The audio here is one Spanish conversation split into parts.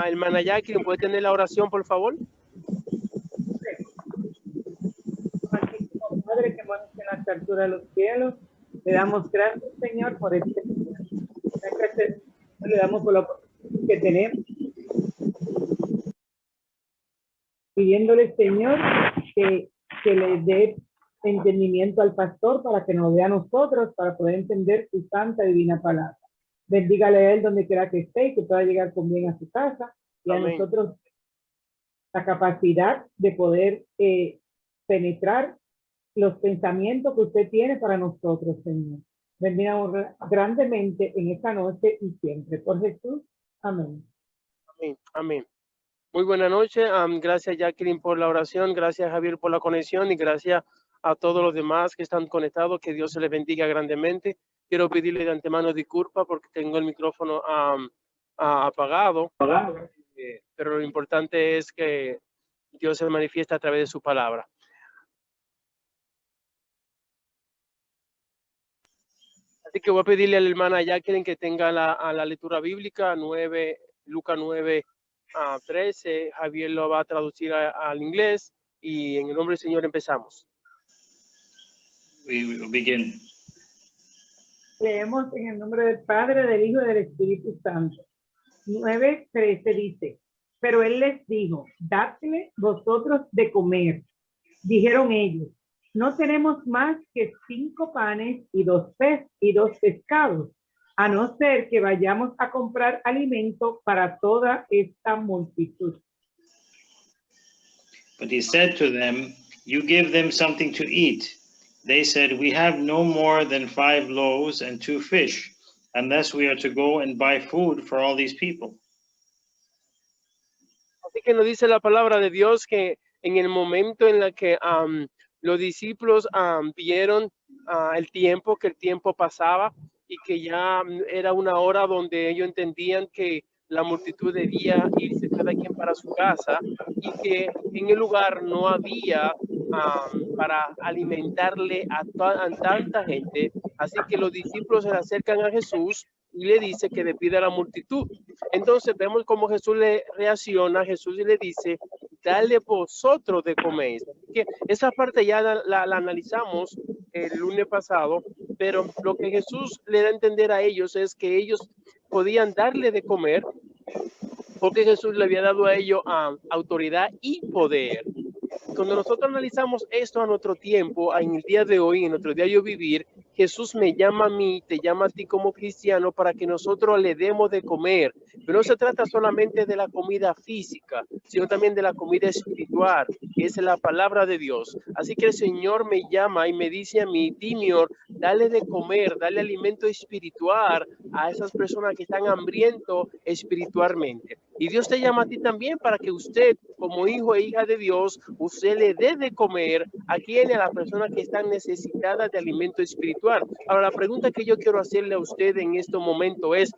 hermana Jackie, ¿puede tener la oración, por favor? Padre que moras en la altura de los cielos, le damos gracias, Señor, por este día. Gracias, le damos por la oportunidad que tenemos, pidiéndole, Señor, que le dé entendimiento al pastor para que nos dé a nosotros, para poder entender su santa y divina palabra. Bendígale a él donde quiera que esté y que pueda llegar con bien a su casa, y a Amén. nosotros la capacidad de poder penetrar los pensamientos que usted tiene para nosotros, Señor. Bendigamos grandemente en esta noche y siempre. Por Jesús. Amén. Amén. Amén. Muy buena noche. Gracias, Jacqueline, por la oración. Gracias, Javier, por la conexión. Y gracias a todos los demás que están conectados. Que Dios se les bendiga grandemente. Quiero pedirle de antemano disculpas porque tengo el micrófono apagado. Pero lo importante es que Dios se manifiesta a través de su palabra. Así que voy a pedirle a la hermana Jacqueline que tenga la lectura bíblica, Lucas 9, 13. Javier lo va a traducir al inglés y en el nombre del Señor empezamos. We will begin. Leemos en el nombre del Padre, del Hijo y del Espíritu Santo. 9:13 dice: pero él les dijo, dadle vosotros de comer. Dijeron ellos, no tenemos más que 5 panes y 2 pescados, a no ser que vayamos a comprar alimento para toda esta multitud. But he said to them, you give them something to eat. They said, we have no more than 5 loaves and 2 fish, unless we are to go and buy food for all these people. Así que nos dice la palabra de Dios que en el momento en el que los discípulos vieron el tiempo pasaba y que ya era una hora donde ellos entendían que la multitud debía irse cada quien para su casa y que en el lugar no había para alimentarle a tanta gente. Así que los discípulos se acercan a Jesús y le dice que despida a la multitud. Entonces vemos cómo Jesús le reacciona. Jesús le dice, dale vosotros de comer. Que esa parte ya la analizamos el lunes pasado, pero lo que Jesús le da a entender a ellos es que ellos podían darle de comer porque Jesús le había dado a ellos autoridad y poder. Cuando nosotros analizamos esto a nuestro tiempo, en el día de hoy, en nuestro diario vivir, Jesús me llama a mí, te llama a ti como cristiano para que nosotros le demos de comer. Pero no se trata solamente de la comida física, sino también de la comida espiritual, que es la palabra de Dios. Así que el Señor me llama y me dice a mí, Timior, dale de comer, dale alimento espiritual a esas personas que están hambrientos espiritualmente. Y Dios te llama a ti también para que usted, como hijo e hija de Dios, usted le dé de comer a quienes, a las personas que están necesitadas de alimento espiritual. Ahora, la pregunta que yo quiero hacerle a usted en este momento es,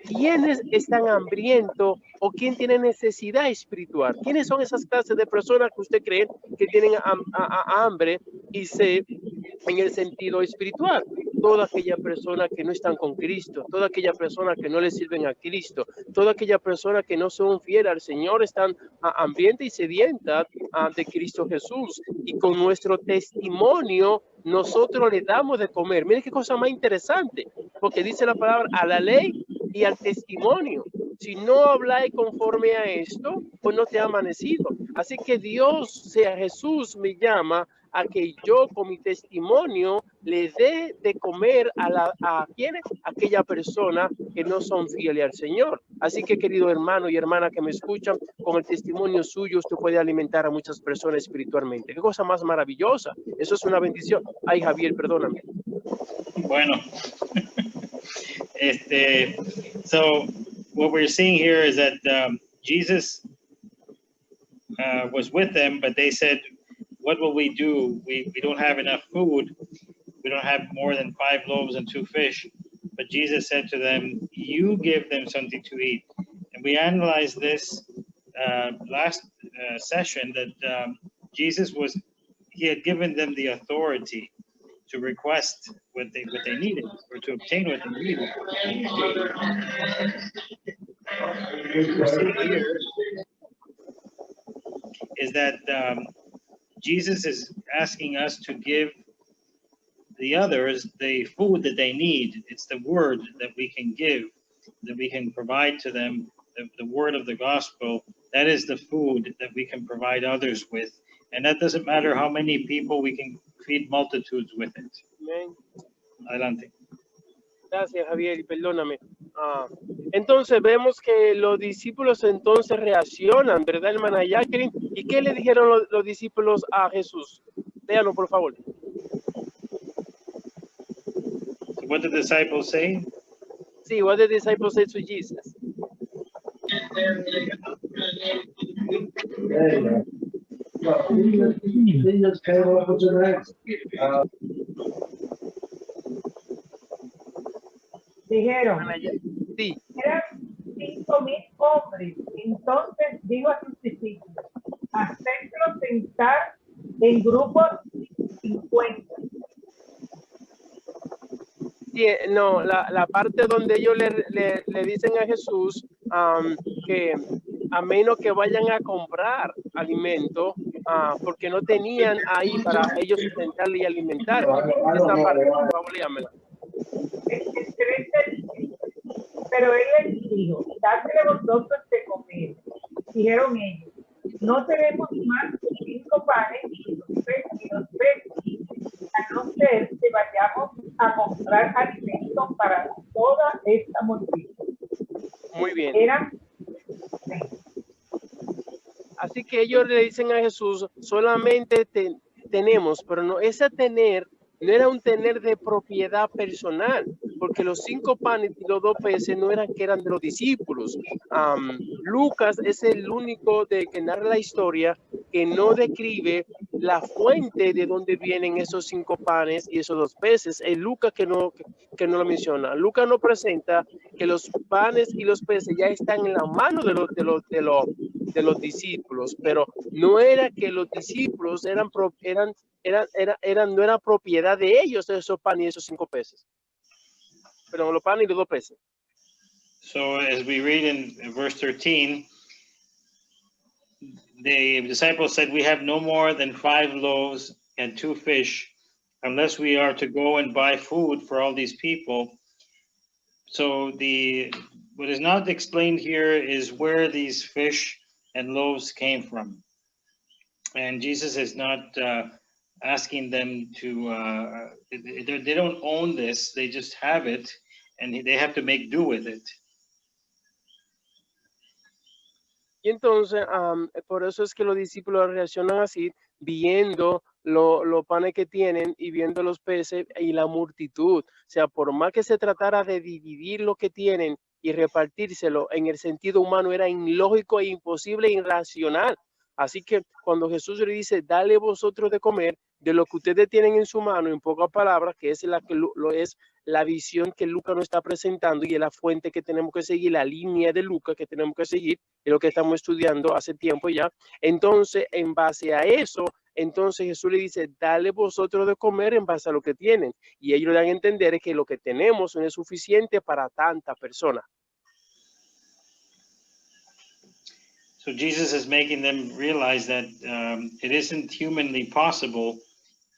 ¿quiénes están hambrientos o quién tiene necesidad espiritual? ¿Quiénes son esas clases de personas que usted cree que tienen hambre y sed en el sentido espiritual? Toda aquella persona que no están con Cristo, toda aquella persona que no le sirven a Cristo, toda aquella persona que no son fieles al Señor, están hambrientas y sedientas de Cristo Jesús. Y con nuestro testimonio nosotros le damos de comer. Miren qué cosa más interesante, porque dice la palabra a la ley y al testimonio. Si no habláis conforme a esto, pues no te ha amanecido. Así que Dios, sea Jesús, me llama a que yo con mi testimonio le dé de comer a quienes, aquella persona que no son fieles al Señor. Así que, querido hermano y hermana que me escuchan, con el testimonio suyo usted puede alimentar a muchas personas espiritualmente. Qué cosa más maravillosa. Eso es una bendición. Ay, Javier, perdóname. Bueno, so what we're seeing here is that Jesus was with them, but they said, what will we do? We don't have enough food. We don't have more than 5 loaves and 2 fish. But Jesus said to them, you give them something to eat. And we analyzed this last session that Jesus he had given them the authority to request what they needed, or to obtain what they needed. is that Jesus is asking us to give the others the food that they need. It's the word that we can give, that we can provide to them, the word of the gospel. That is the food that we can provide others with. And that doesn't matter how many people, we can feed multitudes with it. Amén. Adelante. Gracias, Javier, y perdóname. Entonces vemos que los discípulos entonces reaccionan, ¿verdad, hermana Jacqueline? ¿Y qué le dijeron los discípulos a Jesús? Léalo, por favor. So what did the disciples say? Sí, what did the disciples say to Jesus? Dijeron, Sí, eran 5,000 hombres. Entonces dijo a sus discípulos, hacedlos sentar en grupos 50. sí, no, la parte donde ellos le dicen a Jesús que a menos que vayan a comprar alimento, porque no tenían ahí para ellos sustentarle y alimentar. Esa parte, por favor, léamela. El 13 dice, pero él les dijo, dadle vosotros de comer. Dijeron ellos, no tenemos más que 5 panes y 2 peces, a no ser que vayamos a comprar alimento para toda esta multitud. Muy bien. Eran Así que ellos le dicen a Jesús, solamente tenemos, pero no, ese tener no era un tener de propiedad personal, porque los 5 panes y los 2 peces no eran que eran de los discípulos. Lucas es el único que narra la historia que no describe la fuente de donde vienen esos 5 panes y esos 2 peces. Es Lucas que no lo menciona. Lucas no presenta que los panes y los peces ya están en la mano de los discípulos, pero no era que los discípulos no era propiedad de ellos esos panes y esos 5 peces. Pero los panes y los 2 peces. So as we read in verse 13, the disciples said, we have no more than 5 loaves and 2 fish, unless we are to go and buy food for all these people. So what is not explained here is where these fish and loaves came from. And Jesus is not asking them to, they don't own this, they just have it, and they have to make do with it. Y entonces, por eso es que los discípulos reaccionan así, viendo los panes que tienen y viendo los peces y la multitud. O sea, por más que se tratara de dividir lo que tienen y repartírselo, en el sentido humano era ilógico e imposible e irracional. Así que cuando Jesús le dice, dale vosotros de comer de lo que ustedes tienen en su mano, en pocas palabras, que es la visión que Lucas nos está presentando y es la fuente que tenemos que seguir, la línea de Lucas que tenemos que seguir, es lo que estamos estudiando hace tiempo ya. Entonces, en base a eso, entonces Jesús le dice, dale vosotros de comer en base a lo que tienen. Y ellos le dan a entender que lo que tenemos no es suficiente para tantas personas. So Jesus is making them realize that it isn't humanly possible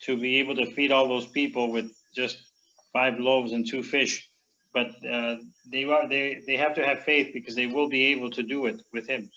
to be able to feed all those people with just 5 loaves and 2 fish, but they have to have faith because they will be able to do it with him.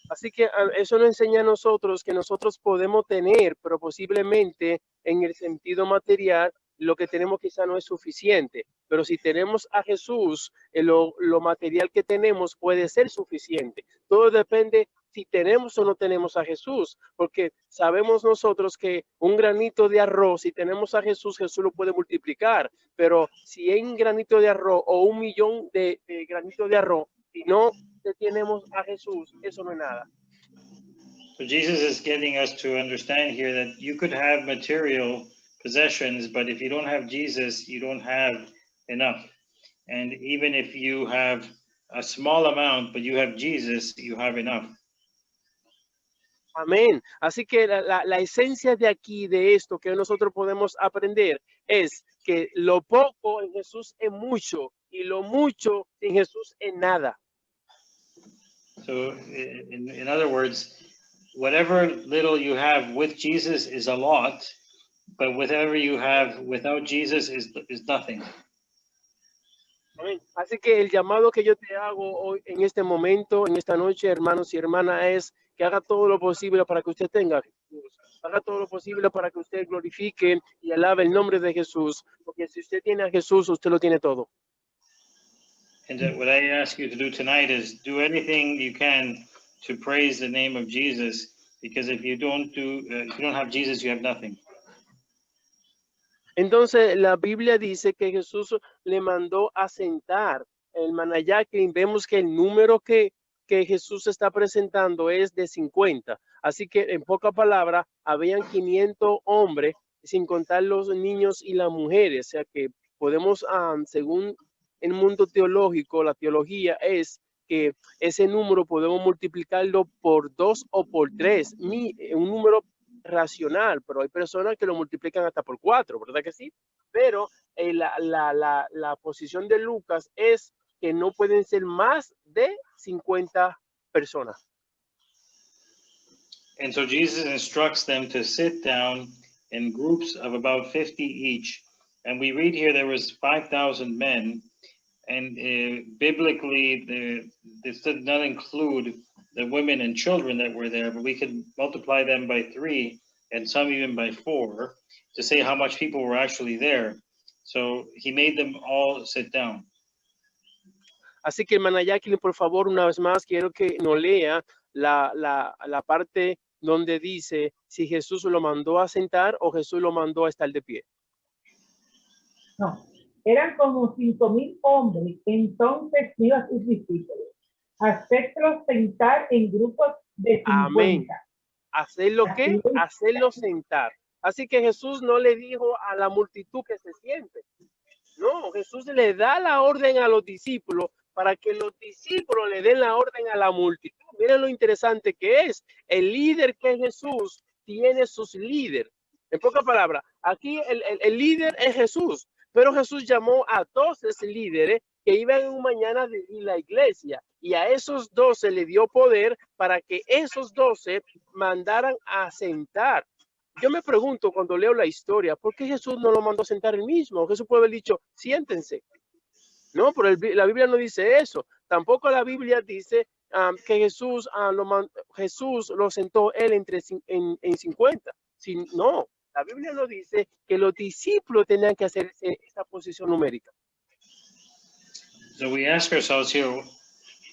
Así que eso nos enseña a nosotros que nosotros podemos tener, pero posiblemente en el sentido material, lo que tenemos quizá no es suficiente. Pero si tenemos a Jesús, lo material que tenemos puede ser suficiente. Todo depende si tenemos o no tenemos a Jesús, porque sabemos nosotros que un granito de arroz, si tenemos a Jesús, Jesús lo puede multiplicar. Pero si hay un granito de arroz o 1,000,000 de granitos de arroz, si no tenemos a Jesús, eso no es nada. So Jesus is getting us to understand here that you could have material possessions, but if you don't have Jesus, you don't have enough. And even if you have a small amount, but you have Jesus, you have enough. Amén. Así que la esencia de aquí, de esto que nosotros podemos aprender, es que lo poco en Jesús es mucho y lo mucho sin Jesús es nada. So in other words, whatever little you have with Jesus is a lot, but whatever you have without Jesus is nothing. Amén. Así que el llamado que yo te hago hoy, en este momento, en esta noche, hermanos y hermanas, es que haga todo lo posible para que usted tenga a Jesús. Haga todo lo posible para que usted glorifique y alabe el nombre de Jesús, porque si usted tiene a Jesús, usted lo tiene todo. And what I ask you to do tonight is do anything you can to praise the name of Jesus, because if you don't have Jesus, you have nothing. Entonces, la Biblia dice que Jesús le mandó a sentar el Manayakin. Vemos que el número que Jesús está presentando es de 50. Así que, en poca palabra, habían 500 hombres, sin contar los niños y las mujeres. O sea que podemos, según el mundo teológico, la teología es que ese número podemos multiplicarlo por 2 o por 3. Un número racional, pero hay personas que lo multiplican hasta por 4, ¿verdad que sí? Pero la posición de Lucas es que no pueden ser más de 50 personas. And so Jesus instructs them to sit down in groups of about 50 each. And we read here there was 5,000 men, and biblically this did not include the women and children that were there, but we could multiply them by 3 and some even by 4 to say how much people were actually there. So he made them all sit down. Así que, hermana Jacqueline, por favor, una vez más, quiero que nos lea la parte donde dice si Jesús lo mandó a sentar o Jesús lo mandó a estar de pie. No, eran como 5,000 hombres. Entonces dijo a sus discípulos: hacedlos sentar en grupos de 50. Amén. ¿Hacerlo qué? Hacerlo sentar. Así que Jesús no le dijo a la multitud que se siente. No, Jesús le da la orden a los discípulos para que los discípulos le den la orden a la multitud. Miren lo interesante que es. El líder que es Jesús tiene sus líderes. En pocas palabras, aquí el líder es Jesús, pero Jesús llamó a 12 líderes que iban un mañana a dirigir la iglesia, y a esos 12 le dio poder para que esos 12 mandaran a sentar. Yo me pregunto cuando leo la historia, ¿por qué Jesús no lo mandó a sentar él mismo? Jesús puede haber dicho, siéntense. No, pero la Biblia no dice eso. Tampoco la Biblia dice que Jesús lo sentó él en 50. No, la Biblia no dice que los discípulos tenían que hacer esa posición numérica. So we ask ourselves here,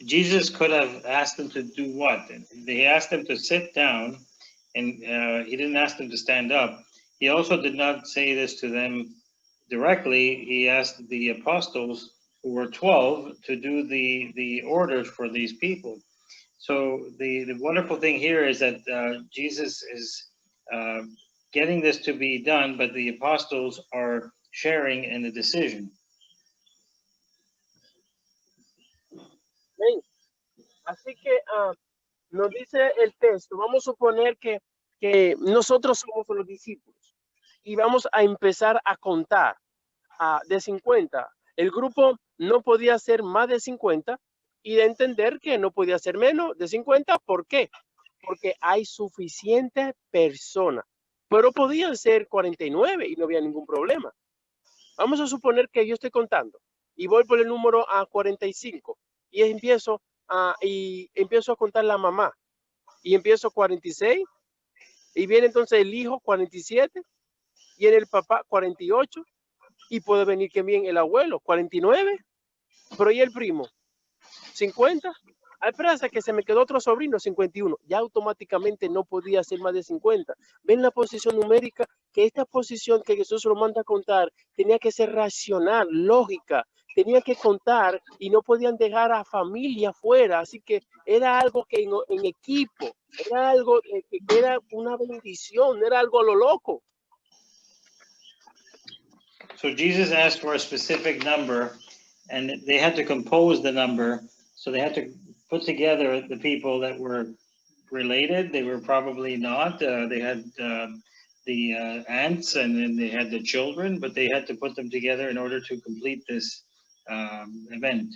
Jesus could have asked them to do what? He asked them to sit down, and he didn't ask them to stand up. He also did not say this to them directly. He asked the apostles, who were 12, to do the orders for these people. So the wonderful thing here is that Jesus is getting this to be done, but the apostles are sharing in the decision. Así que nos dice el texto, vamos a suponer que nosotros somos los discípulos y vamos a empezar a contar de 50. El grupo no podía ser más de 50 y de entender que no podía ser menos de 50. ¿Por qué? Porque hay suficiente personas, pero podían ser 49 y no había ningún problema. Vamos a suponer que yo estoy contando y voy por el número 45 y empiezo a contar la mamá y empiezo 46 y viene entonces el hijo 47, viene el papá 48 y puede venir que bien el abuelo 49, pero ¿y el primo? 50. Hay presa que se me quedó otro sobrino 51, ya automáticamente no podía ser más de 50. Ven la posición numérica, que esta posición que Jesús lo manda a contar tenía que ser racional, lógica, tenía que contar y no podían dejar a familia fuera, así que era algo que en equipo, era algo que era una bendición, era algo a lo loco. So Jesus asked for a specific number, and they had to compose the number. So they had to put together the people that were related. They were probably not. They had the aunts, and then they had the children, but they had to put them together in order to complete this event.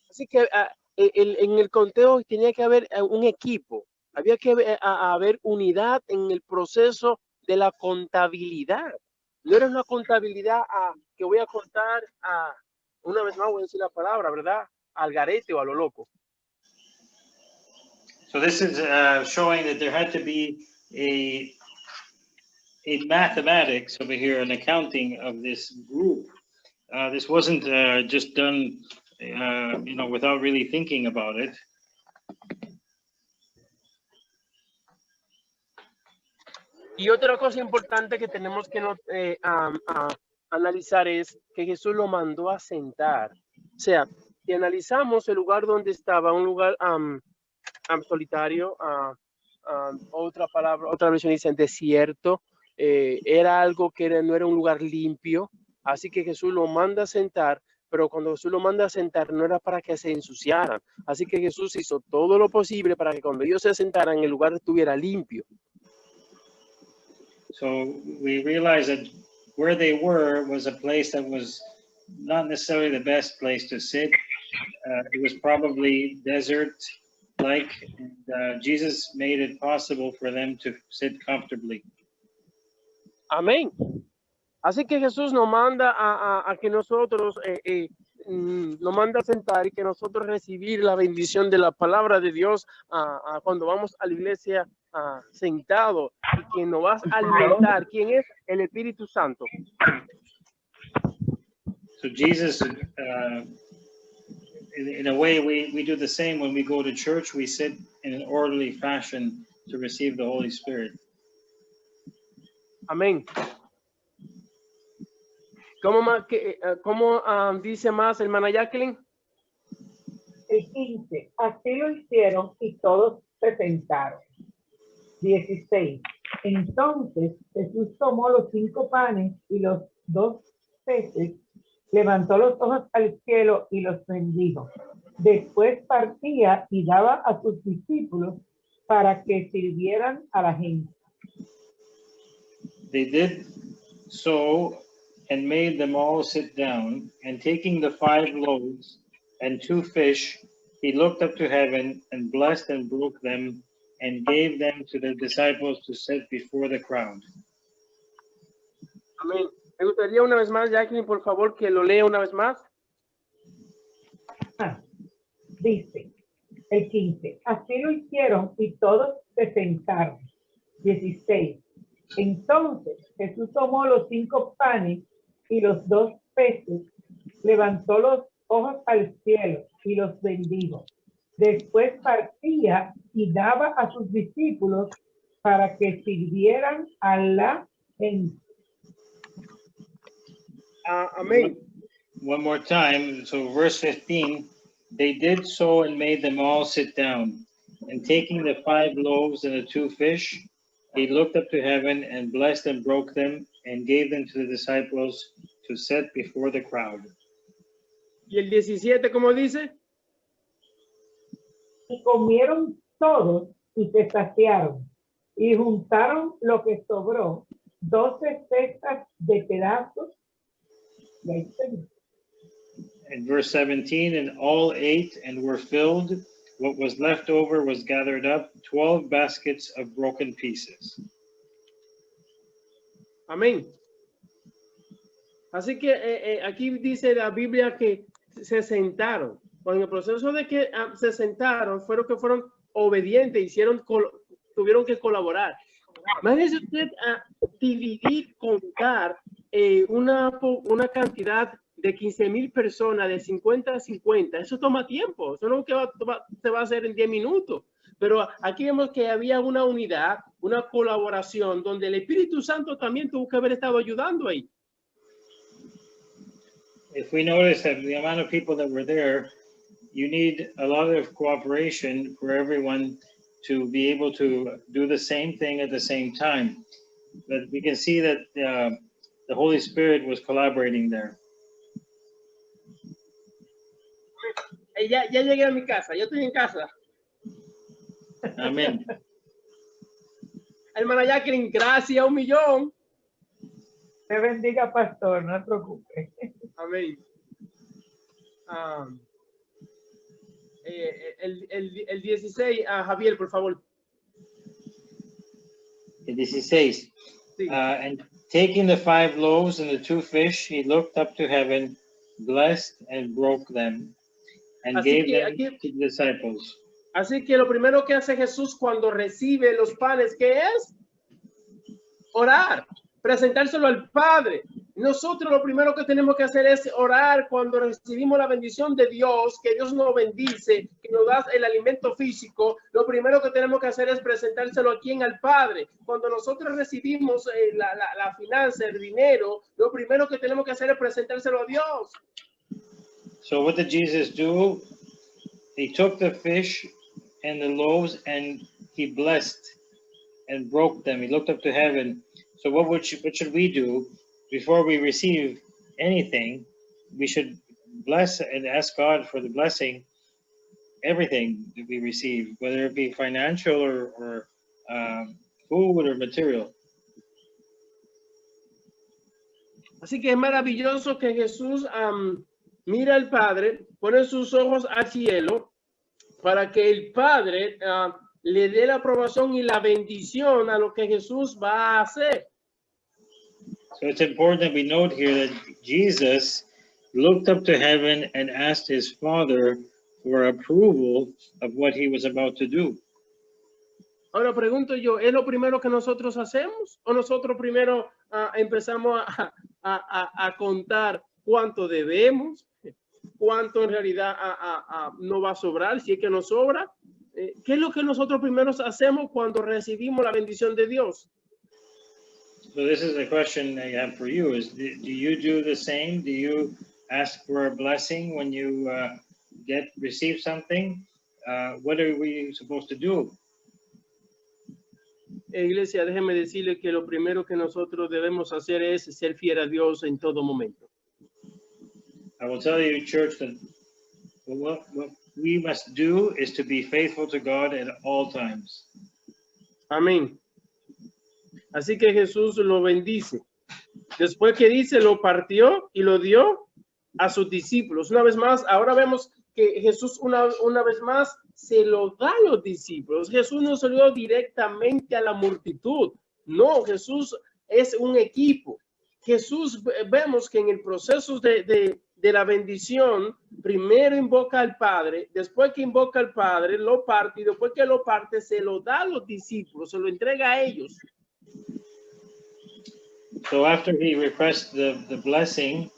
Así que en el conteo tenía que haber un equipo, había que haber unidad en el proceso de la contabilidad. No era una contabilidad que voy a contar una vez más voy a decir la palabra, ¿verdad? Al garete o a lo loco. So this is showing that there had to be a mathematics over here, an accounting of this group. This wasn't just done, you know, without really thinking about it. Y otra cosa importante que tenemos que analizar es que Jesús lo mandó a sentar. O sea, si analizamos el lugar donde estaba, un lugar solitario, otra versión dice desierto, era algo que no era un lugar limpio, así que Jesús lo manda a sentar, pero cuando Jesús lo manda a sentar no era para que se ensuciaran, así que Jesús hizo todo lo posible para que cuando ellos se sentaran el lugar estuviera limpio. So we realized that where they were was a place that was not necessarily the best place to sit. It was probably desert-like, and Jesus made it possible for them to sit comfortably. Amén. Así que Jesús nos manda a que nosotros nos manda a sentar y que nosotros recibir la bendición de la palabra de Dios cuando vamos a la iglesia sentado, y quien nos va a alimentar, ¿quién es? El Espíritu Santo. So Jesus, in a way, we do the same when we go to church. We sit in an orderly fashion to receive the Holy Spirit. Amén. ¿Cómo dice más hermana Jacqueline? El 15, así lo hicieron y todos se sentaron. 16, entonces Jesús tomó los 5 panes y los 2 peces, levantó los ojos al cielo y los bendijo. Después partía y daba a sus discípulos para que sirvieran a la gente. They did so and made them all sit down, and taking the 5 loaves and 2 fish, he looked up to heaven and blessed and broke them and gave them to the disciples to set before the crowd. Amén. Me gustaría una vez más, Jacqueline, por favor, que lo lea una vez más. Dice, el 15, así lo hicieron y todos se sentaron. 16, entonces Jesús tomó los 5 panes y los 2 peces, levantó los ojos al cielo y los bendijo. Después partía y daba a sus discípulos para que sirvieran a la gente. Amén. One more time. So verse 15, they did so and made them all sit down. And taking the 5 loaves and the 2 fish, he looked up to heaven and blessed and broke them and gave them to the disciples to set before the crowd. ¿Y el 17 cómo dice? Y comieron todos y se saciaron, y juntaron lo que sobró, 12 cestas de pedazos. In verse 17, and all ate and were filled. What was left over was gathered up, 12 baskets of broken pieces. Amén. Así que aquí dice la Biblia que se sentaron. En el proceso de que se sentaron, fueron obedientes, tuvieron que colaborar. Imagínese usted dividir, contar una cantidad de 15,000 personas, de 50 a 50. Eso toma tiempo. Eso no se va a hacer en 10 minutos. Pero aquí vemos que había una unidad, una colaboración, donde el Espíritu Santo también tuvo que haber estado ayudando ahí. If we notice that the amount of people that were there, you need a lot of cooperation for everyone to be able to do the same thing at the same time. But we can see that the Holy Spirit was collaborating there. Ya llegué a mi casa, ya estoy en casa. Amén. Hermana Jacqueline, gracias 1,000,000. Te bendiga, pastor, no te preocupes. Amén. Um, el 16, Javier, por favor. El 16. Sí. And taking the 5 loaves and the 2 fish, he looked up to heaven, blessed and broke them, and Así gave que them aquí- to the disciples. Así que lo primero que hace Jesús cuando recibe los panes, ¿qué es? Orar, presentárselo al Padre. Nosotros lo primero que tenemos que hacer es orar cuando recibimos la bendición de Dios, que Dios nos bendice, que nos da el alimento físico. Lo primero que tenemos que hacer es presentárselo a quien, al Padre. Cuando nosotros recibimos la finanza, el dinero, lo primero que tenemos que hacer es presentárselo a Dios. So what did Jesus do? He took the fish and the loaves and he blessed and broke them. He looked up to heaven. So what should we do before we receive anything? We should bless and ask God for the blessing, everything that we receive, whether it be financial or food or material. Así que es maravilloso que Jesús mira al Padre, pone sus ojos al cielo para que el Padre le dé la aprobación y la bendición a lo que Jesús va a hacer. So it's important that we note here that Jesus looked up to heaven and asked his Father for approval of what he was about to do. Ahora pregunto yo, ¿es lo primero que nosotros hacemos? ¿O nosotros primero empezamos a contar cuánto debemos? ¿Cuánto en realidad no va a sobrar? Si es que nos sobra. ¿Qué es lo que nosotros primero hacemos cuando recibimos la bendición de Dios? So this is the question I have for you: is do you do the same? Do you ask for a blessing when you receive something? What are we supposed to do? Iglesia, déjeme decirle que lo primero que nosotros debemos hacer es ser fiel a Dios en todo momento. I will tell you, church, that what we must do is to be faithful to God at all times. Amén. Así que Jesús lo bendice. Después que dice, lo partió y lo dio a sus discípulos. Una vez más, ahora vemos que Jesús una vez más se lo da a los discípulos. Jesús no se lo dio directamente a la multitud. No, Jesús es un equipo. Jesús, vemos que en el proceso de la bendición, primero invoca al Padre, después que invoca al Padre, lo parte, y después que lo parte, se lo da a los discípulos, se lo entrega a ellos. So after he requested the blessing,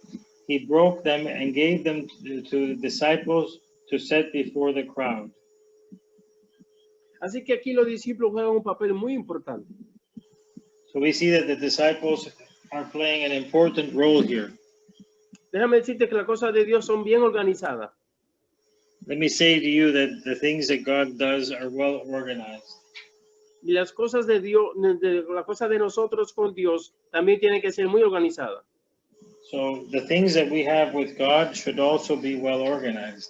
he broke them and gave them to the disciples to set before the crowd. Así que aquí los discípulos juegan un papel muy importante. So we see that the disciples are playing an important role here. Déjame decirte que las cosas de Dios son bien organizadas. Let me say to you that the things that God does are well organized. Y las cosas de Dios, las cosas de nosotros con Dios también tienen que ser muy organizadas. So the things that we have with God should also be well organized.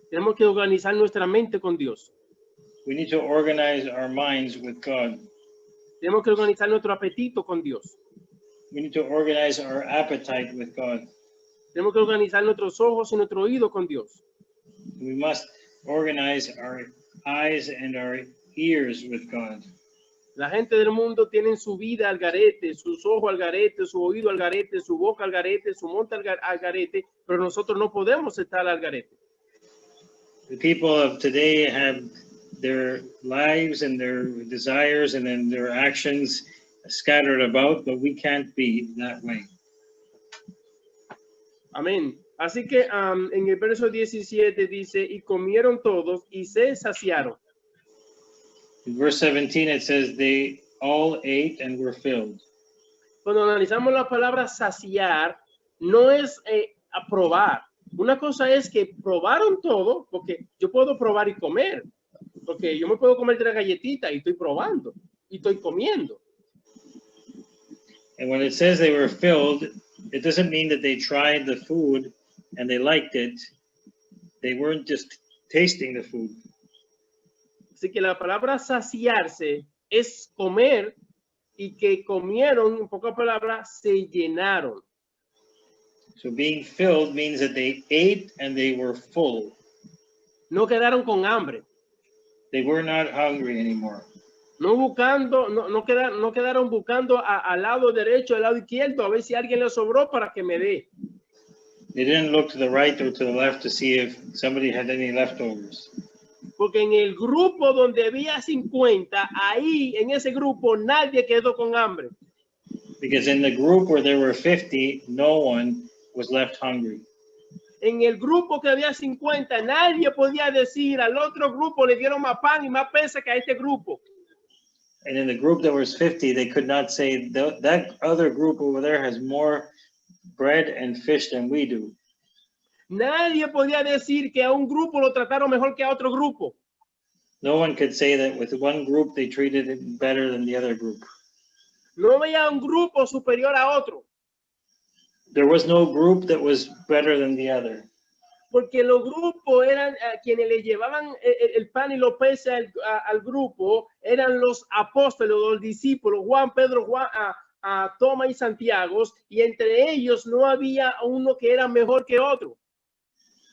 Tenemos que organizar nuestra mente con Dios. We need to organize our minds with God. Tenemos que organizar nuestro apetito con Dios. We need to organize our appetite with God. Tenemos que organizar nuestros ojos y nuestro oído con Dios. We must organize our eyes and our ears with God. La gente del mundo tiene su vida al garete, sus ojos al garete, su oído al garete, su boca al garete, su mente al garete, pero nosotros no podemos estar al garete. The people of today have their lives and their desires and then their actions scattered about, but we can't be that way. Amén. Así que en el verso 17 dice, y comieron todos y se saciaron. In verse 17, it says, they all ate and were filled. Cuando analizamos la palabra saciar, no es aprobar. Una cosa es que probaron todo, porque yo puedo probar y comer. Porque yo me puedo comer 3 galletitas y estoy probando y estoy comiendo. And when it says they were filled, it doesn't mean that they tried the food and they liked it. They weren't just tasting the food. Así que la palabra saciarse es comer y que comieron, en pocas palabras, se llenaron. So being filled means that they ate and they were full. No quedaron con hambre. They were not hungry anymore. No quedaron buscando al lado derecho, al lado izquierdo, a ver si alguien le sobró para que me dé. They didn't look to the right or to the left to see if somebody had any leftovers. Porque en el grupo donde había 50, ahí en ese grupo nadie quedó con hambre. Because in the group where there were 50, no one was left hungry. En el grupo que había 50, nadie podía decir al otro grupo le dieron más pan y más peces que a este grupo. And in the group that was 50, they could not say that other group over there has more bread and fish than we do. Nadie podía decir que a un grupo lo trataron mejor que a otro grupo. No one could say that with one group they treated it better than the other group. No veía un grupo superior a otro. There was no group that was better than the other. Porque los grupos eran quienes le llevaban el pan y los peces al grupo, eran los apóstoles, los discípulos, Juan, Pedro, Tomás y Santiago, y entre ellos no había uno que era mejor que otro.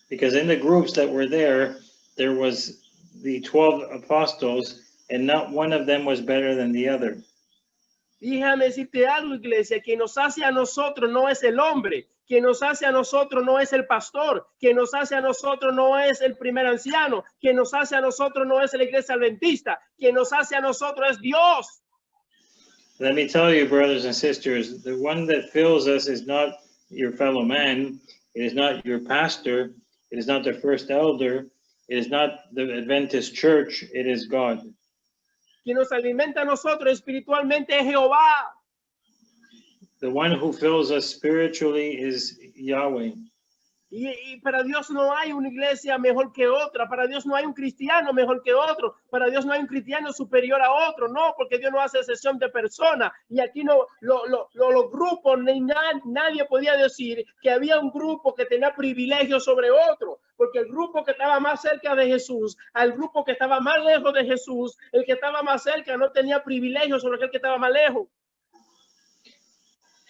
Because in the groups that were there was the 12 apostles, and not one of them was better than the other. Déjame decirte algo, iglesia, quien nos hace a nosotros no es el hombre, quien nos hace a nosotros no es el pastor, quien nos hace a nosotros no es el primer anciano, quien nos hace a nosotros no es la iglesia adventista, quien nos hace a nosotros es Dios. Let me tell you, brothers and sisters, the one that fills us is not your fellow man, it is not your pastor, it is not the first elder, it is not the Adventist church, it is God. Quien nos alimenta a nosotros espiritualmente es Jehová. The one who fills us spiritually is Yahweh. Y para Dios no hay una iglesia mejor que otra. Para Dios no hay un cristiano mejor que otro. Para Dios no hay un cristiano superior a otro. No, porque Dios no hace excepción de personas. Y aquí no, los grupos, nadie podía decir que había un grupo que tenía privilegios sobre otro. Porque el grupo que estaba más cerca de Jesús, al grupo que estaba más lejos de Jesús, el que estaba más cerca no tenía privilegios sobre aquel que estaba más lejos.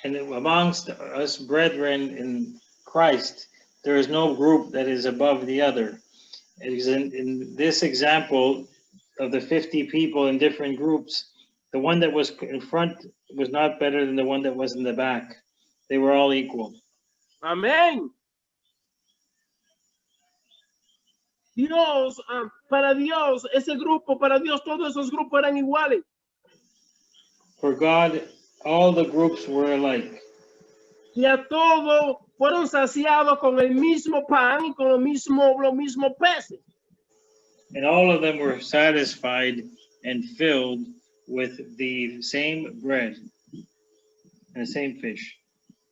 And amongst us brethren in Christ, there is no group that is above the other. In this example of the 50 people in different groups, the one that was in front was not better than the one that was in the back. They were all equal. Amén. Dios, para Dios, ese grupo, para Dios, todos esos grupos eran iguales. For God, all the groups were alike. Y a todos fueron saciados con el mismo pan y con los mismos peces. And all of them were satisfied and filled with the same bread and the same fish.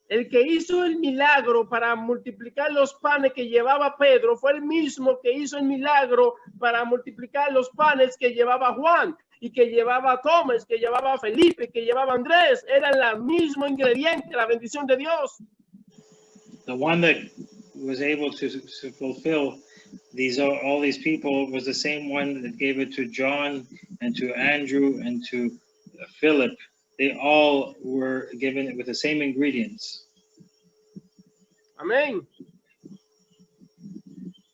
El que hizo el milagro para multiplicar los panes que llevaba Pedro fue el mismo que hizo el milagro para multiplicar los panes que llevaba Juan y que llevaba Tomás, que llevaba Felipe, que llevaba Andrés. Eran el mismo ingrediente, la bendición de Dios. The one that was able to fulfill all these people was the same one that gave it to John and to Andrew and to Philip. They all were given it with the same ingredients. Amén.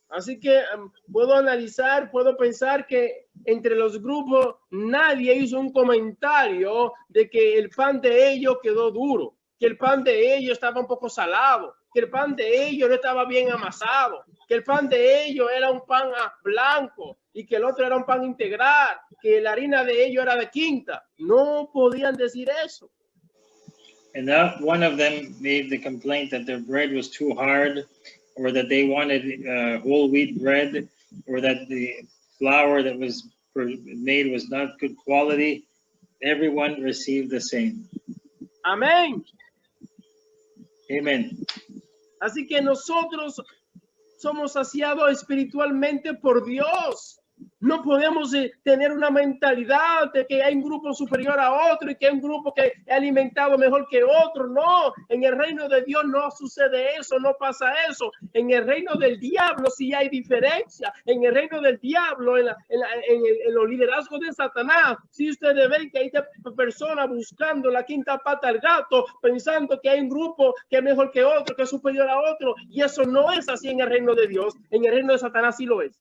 Así que puedo analizar, puedo pensar que entre los grupos nadie hizo un comentario de que el pan de ellos quedó duro, que el pan de ellos estaba un poco salado, que el pan de ellos no estaba bien amasado, que el pan de ellos era un pan blanco y que el otro era un pan integral, que la harina de ellos era de quinta. No podían decir eso. And not one of them made the complaint that their bread was too hard, or that they wanted whole wheat bread, or that the flour that was made was not good quality. Everyone received the same. Amén. Amen. Así que nosotros somos saciados espiritualmente por Dios. No podemos tener una mentalidad de que hay un grupo superior a otro y que hay un grupo que es alimentado mejor que otro. No, en el reino de Dios no sucede eso, no pasa eso. En el reino del diablo sí hay diferencia. En el reino del diablo, en los liderazgos de Satanás, si ustedes ven que hay personas buscando la quinta pata al gato, pensando que hay un grupo que es mejor que otro, que es superior a otro, y eso no es así en el reino de Dios. En el reino de Satanás sí lo es.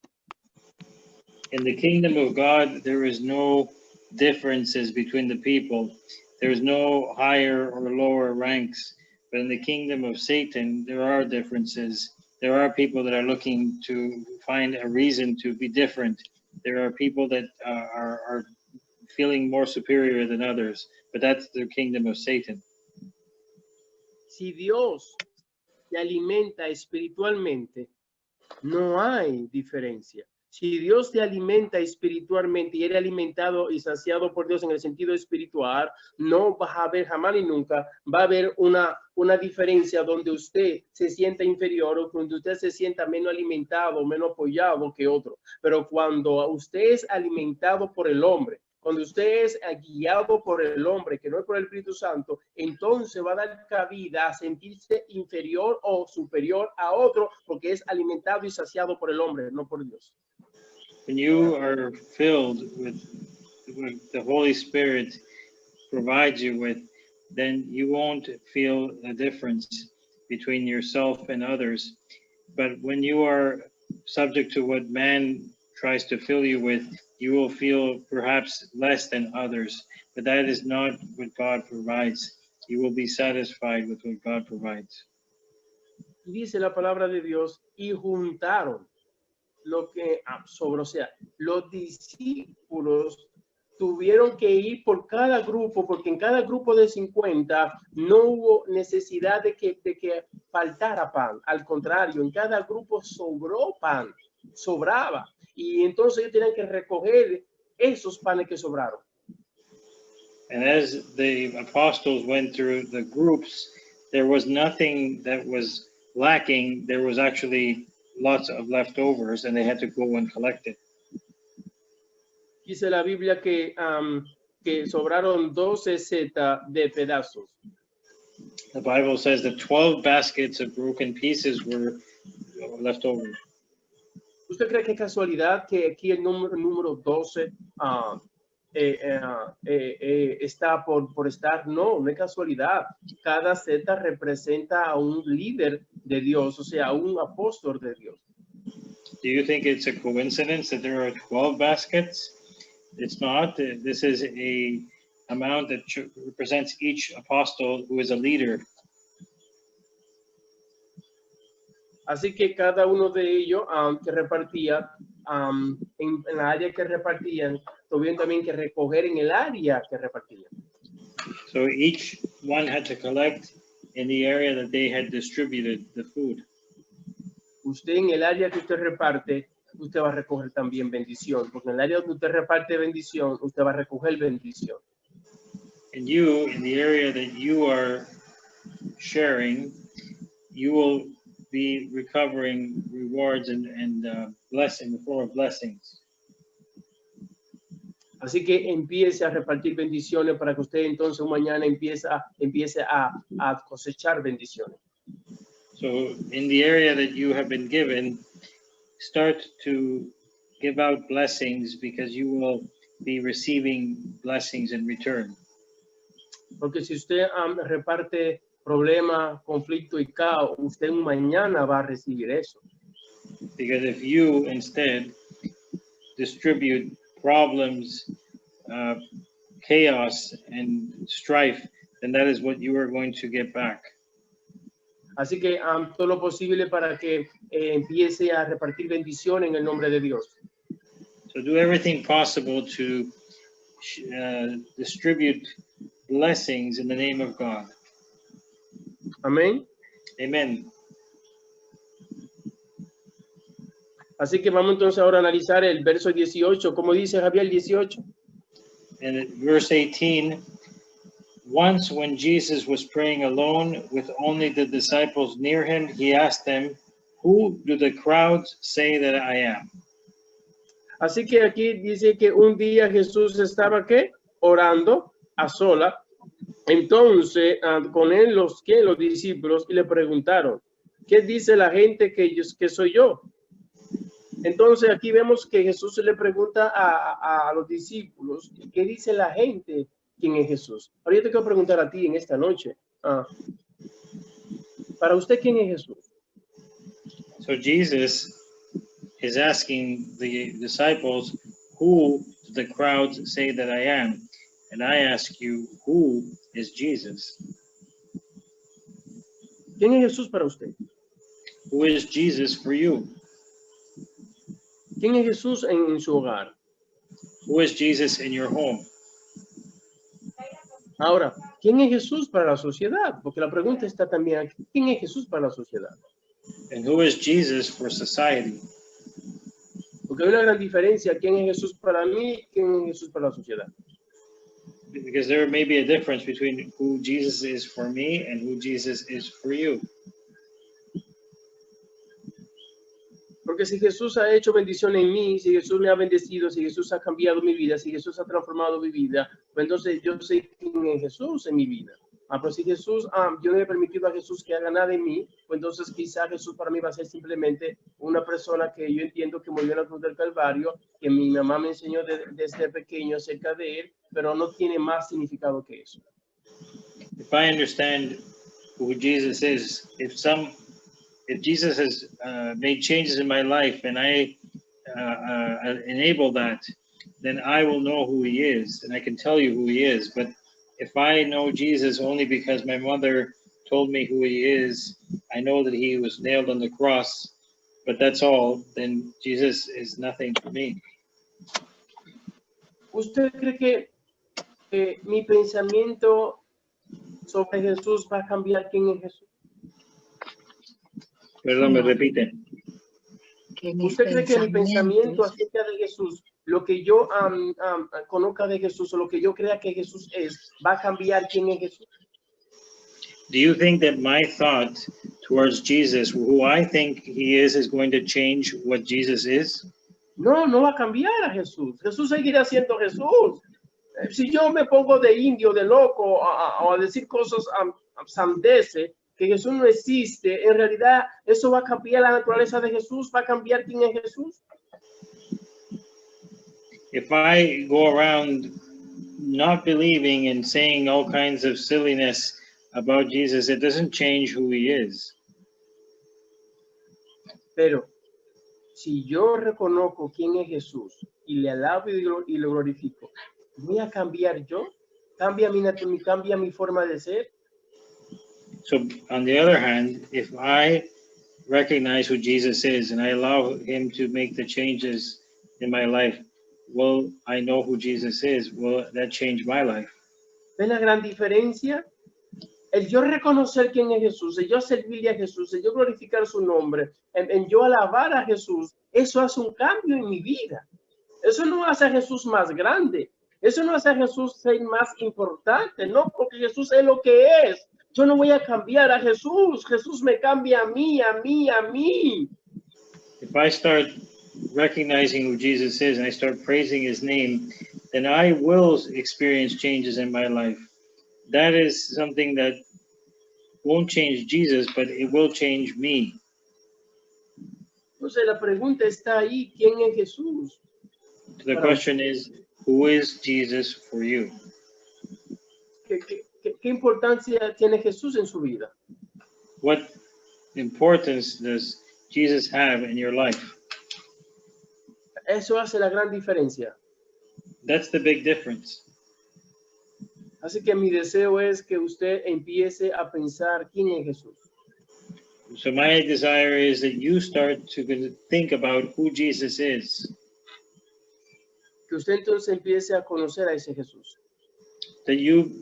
In the kingdom of God, there is no differences between the people. There is no higher or lower ranks. But in the kingdom of Satan, there are differences. There are people that are looking to find a reason to be different. There are people that are feeling more superior than others. But that's the kingdom of Satan. Si Dios te alimenta espiritualmente, no hay diferencia. Si Dios te alimenta espiritualmente y eres alimentado y saciado por Dios en el sentido espiritual, no vas a ver jamás ni nunca, va a haber una diferencia donde usted se sienta inferior o donde usted se sienta menos alimentado, menos apoyado que otro. Pero cuando usted es alimentado por el hombre, cuando usted es guiado por el hombre, que no es por el Espíritu Santo, entonces va a dar cabida a sentirse inferior o superior a otro porque es alimentado y saciado por el hombre, no por Dios. When you are filled with the Holy Spirit provides you with, then you won't feel a difference between yourself and others. But when you are subject to what man tries to fill you with, you will feel perhaps less than others. But that is not what God provides. You will be satisfied with what God provides. Dice la palabra de Dios, y juntaron lo que sobró. O sea, los discípulos tuvieron que ir por cada grupo, porque en cada grupo de 50 no hubo necesidad de que faltara pan. Al contrario, en cada grupo sobró pan, sobraba. Y entonces ellos tenían que recoger esos panes que sobraron. And as the apostles went through the groups, there was nothing that was lacking. There was actually lots of leftovers, and they had to go and collect it. Dice la Biblia que sobraron 12 setas de pedazos. The Bible says that 12 baskets of broken pieces were left over. ¿Usted cree que es casualidad que aquí el número 12 está por estar? No, no es casualidad. Cada seta representa a un líder de Dios, o sea, a un apóstol de Dios. Do you think it's a coincidence that there are 12 baskets? It's not. This is a amount that represents each apostle who is a leader. Así que cada uno de ellos que repartía en la área que repartían, tuvieron también que recoger en el área que repartían. So each one had to collect in the area that they had distributed the food. Usted en el área que usted reparte, usted va a recoger también bendición, porque en el área donde usted reparte bendición, usted va a recoger bendición. And you, in the area that you are sharing, you will be recovering rewards and blessing, the form of blessings. Así que empiece a repartir bendiciones para que usted entonces mañana empiece a cosechar bendiciones. So in the area that you have been given, start to give out blessings because you will be receiving blessings in return. Porque si usted reparte problemas, conflicto y caos, usted mañana va a recibir eso. Because if you instead distribute problems, chaos, and strife, then that is what you are going to get back. Así que todo lo posible para que empiece a repartir bendición en el nombre de Dios. So do everything possible to distribute blessings in the name of God. Amén. Amen. Así que vamos entonces ahora a analizar el verso 18. ¿Cómo dice Javier 18? And at verse 18, once when Jesus was praying alone with only the disciples near him, he asked them, "Who do the crowds say that I am?" Así que aquí dice que un día Jesús estaba, ¿qué? Orando a sola. Entonces, con él los discípulos y le preguntaron, ¿qué dice la gente que soy yo? Entonces aquí vemos que Jesús le pregunta a los discípulos, ¿qué dice la gente? ¿Quién es Jesús? Ahora yo te quiero preguntar a ti en esta noche. Para usted, ¿quién es Jesús? So Jesus is asking the disciples, who do the crowds say that I am? And I ask you, who is Jesus? ¿Quién es Jesús para usted? Who is Jesus for you? ¿Quién es Jesús en su hogar? Who is Jesus in your home? Ahora, ¿quién es Jesús para la sociedad? Porque la pregunta está también aquí. ¿Quién es Jesús para la sociedad? And who is Jesus for society? Porque hay una gran diferencia. ¿Quién es Jesús para mí? ¿Quién es Jesús para la sociedad? Because there may be a difference between who Jesus is for me and who Jesus is for you. Porque si Jesús ha hecho bendición en mí, si Jesús me ha bendecido, si Jesús ha cambiado mi vida, si Jesús ha transformado mi vida, pues entonces yo sé quién es Jesús en mi vida. Pero si Jesús, yo no he permitido a Jesús que haga nada en mí, pues entonces quizá Jesús para mí va a ser simplemente una persona que yo entiendo que murió en la cruz del Calvario, que mi mamá me enseñó desde pequeño acerca de él, pero no tiene más significado que eso. If I understand who Jesus is, if Jesus has made changes in my life and I enable that, then I will know who he is and I can tell you who he is. But if I know Jesus only because my mother told me who he is, I know that he was nailed on the cross, but that's all, then Jesus is nothing to me. ¿Usted cree que mi pensamiento sobre Jesús va a cambiar quién es Jesús? Perdón, me repiten. ¿Usted cree que mi pensamiento acerca de Jesús, lo que yo conozca de Jesús o lo que yo crea que Jesús es, va a cambiar quién es Jesús? Do you think that my thought towards Jesus, who I think he is going to change what Jesus is? No, no va a cambiar a Jesús. Jesús seguirá siendo Jesús. Si yo me pongo de indio, de loco, o a decir cosas sandeces, que Jesús no existe, en realidad eso va a cambiar la naturaleza de Jesús, va a cambiar quién es Jesús. If I go around not believing and saying all kinds of silliness about Jesus, it doesn't change who he is. Pero si yo reconozco quién es Jesús y le alabo y lo glorifico, ¿voy a cambiar yo? ¿Cambia mi forma de ser? So on the other hand, if I recognize who Jesus is and I allow him to make the changes in my life, will I know who Jesus is? Will that change my life? ¿Ven la gran diferencia? El yo reconocer quién es Jesús, el yo servirle a Jesús, el yo glorificar su nombre, en yo alabar a Jesús, eso hace un cambio en mi vida. Eso no hace a Jesús más grande. Eso no hace a Jesús ser más importante, no, porque Jesús es lo que es. Yo no voy a cambiar a Jesús. Jesús me cambia a mí, a mí, a mí. If I start recognizing who Jesus is and I start praising his name, then I will experience changes in my life. That is something that won't change Jesus, but it will change me. Entonces la pregunta está ahí, ¿quién es Jesús? So the question is, who is Jesus for you? ¿Qué importancia tiene Jesús en su vida? What importance does Jesus have in your life? Eso hace la gran diferencia. That's the big difference. Así que mi deseo es que usted empiece a pensar quién es Jesús. So my desire is that you start to think about who Jesus is. Que usted entonces empiece a conocer a ese Jesús. That you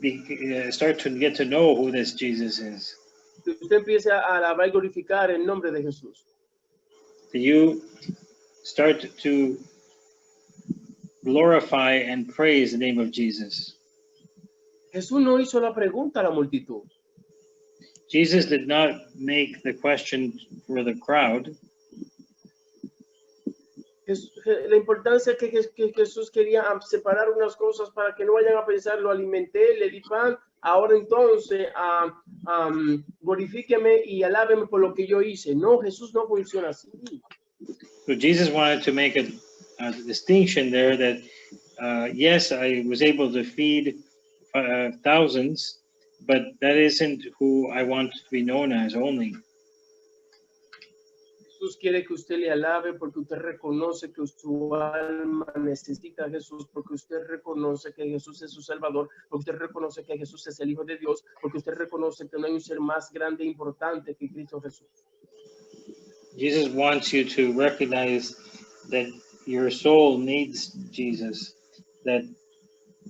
start to get to know who this Jesus is. Que usted empiece a alabar y glorificar el nombre de Jesús. That you start to glorify and praise the name of Jesus. Jesús no hizo la pregunta a la multitud. Jesus did not make the question for the crowd. La importancia que Jesús quería separar unas cosas para que no vayan a pensar, lo alimenté, le di pan, ahora entonces glorifíqueme y alábeme por lo que yo hice. No, Jesús no funciona así. So Jesus wanted to make a distinction there that, yes, I was able to feed thousands, but that isn't who I want to be known as only. Jesús quiere que usted le alabe porque usted reconoce que su alma necesita a Jesús, porque usted reconoce que Jesús es su Salvador, porque usted reconoce que Jesús es el Hijo de Dios, porque usted reconoce que no hay un ser más grande e importante que Cristo Jesús. Jesus wants you to recognize that your soul needs Jesus, that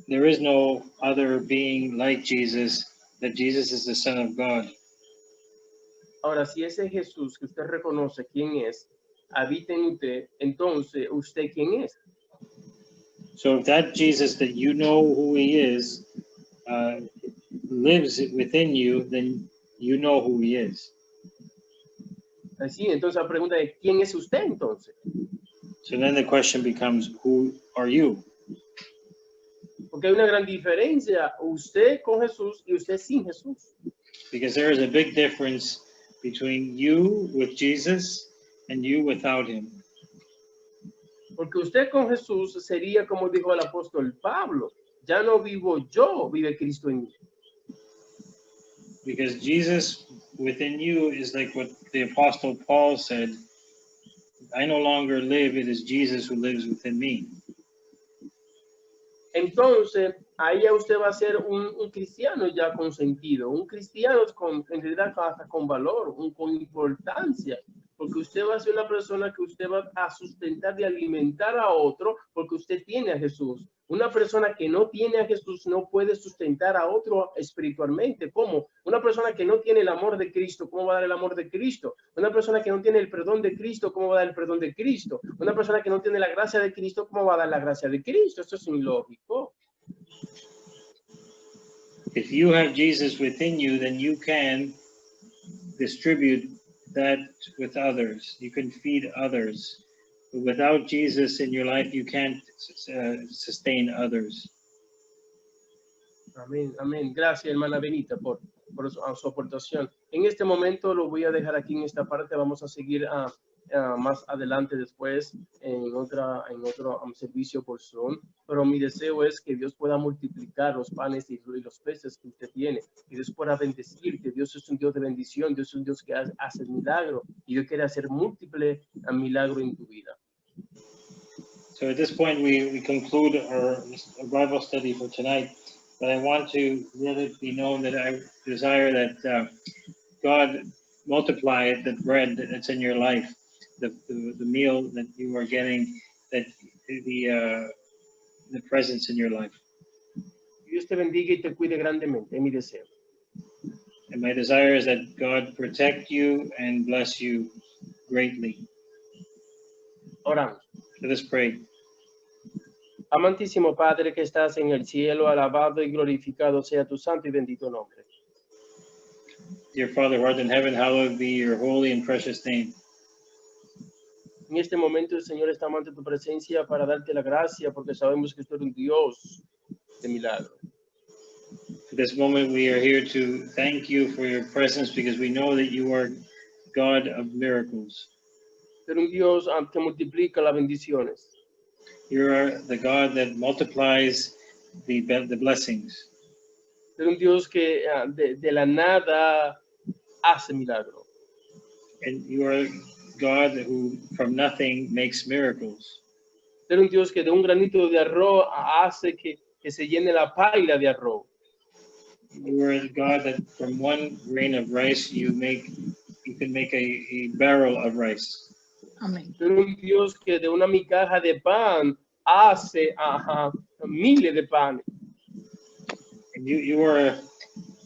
there is no other being like Jesus, that Jesus is the Son of God. Ahora, si ese Jesús que usted reconoce quién es, habita en usted, entonces, ¿usted quién es? So if that Jesus that you know who he is lives within you, then you know who he is. Así, entonces la pregunta es, ¿quién es usted entonces? So then the question becomes, who are you? Porque hay una gran diferencia, usted con Jesús y usted sin Jesús. Because there is a big difference between you with Jesus and you without him. Porque usted con Jesús sería como dijo el apóstol Pablo, ya no vivo yo, vive Cristo en mí. Because Jesus within you is like what the apostle Paul said, I no longer live, it is Jesus who lives within me. Entonces, ahí ya usted va a ser un cristiano ya con sentido, un cristiano en realidad hasta con valor, con importancia, porque usted va a ser una persona que usted va a sustentar y alimentar a otro porque usted tiene a Jesús. Una persona que no tiene a Jesús no puede sustentar a otro espiritualmente. ¿Cómo? Una persona que no tiene el amor de Cristo, ¿cómo va a dar el amor de Cristo? Una persona que no tiene el perdón de Cristo, ¿cómo va a dar el perdón de Cristo? Una persona que no tiene la gracia de Cristo, ¿cómo va a dar la gracia de Cristo? Esto es ilógico. If you have Jesus within you, then you can distribute that with others. You can feed others. But without Jesus in your life, you can't sustain others. Amén, amén. Gracias, hermana Benita, por su aportación. En este momento lo voy a dejar aquí en esta parte. Vamos a seguir más adelante después en otro servicio por Zoom. Pero mi deseo es que Dios pueda multiplicar los panes y los peces que usted tiene. Que Dios pueda bendecir, que Dios es un Dios de bendición. Dios es un Dios que hace milagro. Y Dios quiere hacer múltiple milagro en tu vida. So at this point, we conclude our Bible study for tonight. But I want to let it be known that I desire that God multiply the bread that's in your life, the meal that you are getting, that the presence in your life. Dios te bendiga y te cuide grandemente, es mi deseo. And my desire is that God protect you and bless you greatly. Oramos. Let us pray. Amantísimo Padre que estás en el cielo, alabado y glorificado sea tu santo y bendito nombre. Dear Father, who art in heaven, hallowed be your holy and precious name. En este momento el Señor está ante tu presencia para darte la gracia porque sabemos que tú eres un Dios de milagro. At this moment, we are here to thank you for your presence because we know that you are God of miracles. Tú eres un Dios que multiplica las bendiciones. You are the God that multiplies the blessings. Tú eres un Dios que de la nada hace milagro. And you are God who from nothing makes miracles. Tú eres un Dios que de un granito de arroz hace que se llene la paila de arroz. You are God that from one grain of rice you can make a barrel of rice. Amén. Tú eres un Dios que de una migaja de pan hace miles de panes. And you are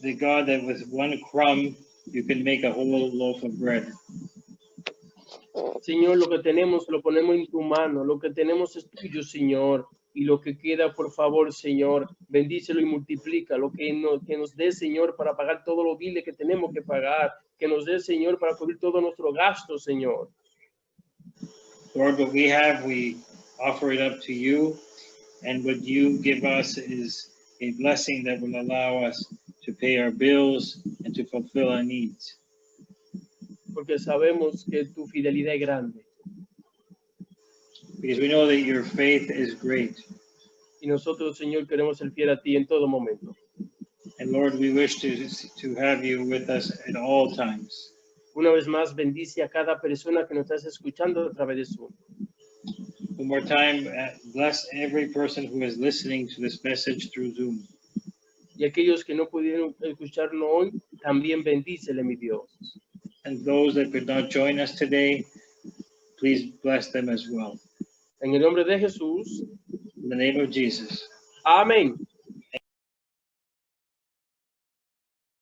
the God that with one crumb you can make a whole loaf of bread. Señor, lo que tenemos lo ponemos en tu mano, lo que tenemos es tuyo, Señor, y lo que queda, por favor, Señor, bendícelo y multiplica, lo que nos dé, Señor, para pagar todo lo biles que tenemos que pagar, que nos dé, Señor, para cubrir todo nuestro gasto, Señor. Lord, what we have, we offer it up to you. And what you give us is a blessing that will allow us to pay our bills and to fulfill our needs. porque sabemos que tu fidelidad es grande. Because we know that your faith is great. Y nosotros, Señor, queremos ser fiel a ti en todo momento. And Lord, we wish to have you with us at all times. Una vez más, bendice a cada persona que nos estás escuchando a través de Zoom. One more time, bless every person who is listening to this message through Zoom. Y aquellos que no pudieron escucharnos hoy, también bendícele, mi Dios. And those that could not join us today, please bless them as well. En el nombre de Jesús. In the name of Jesus. Amén.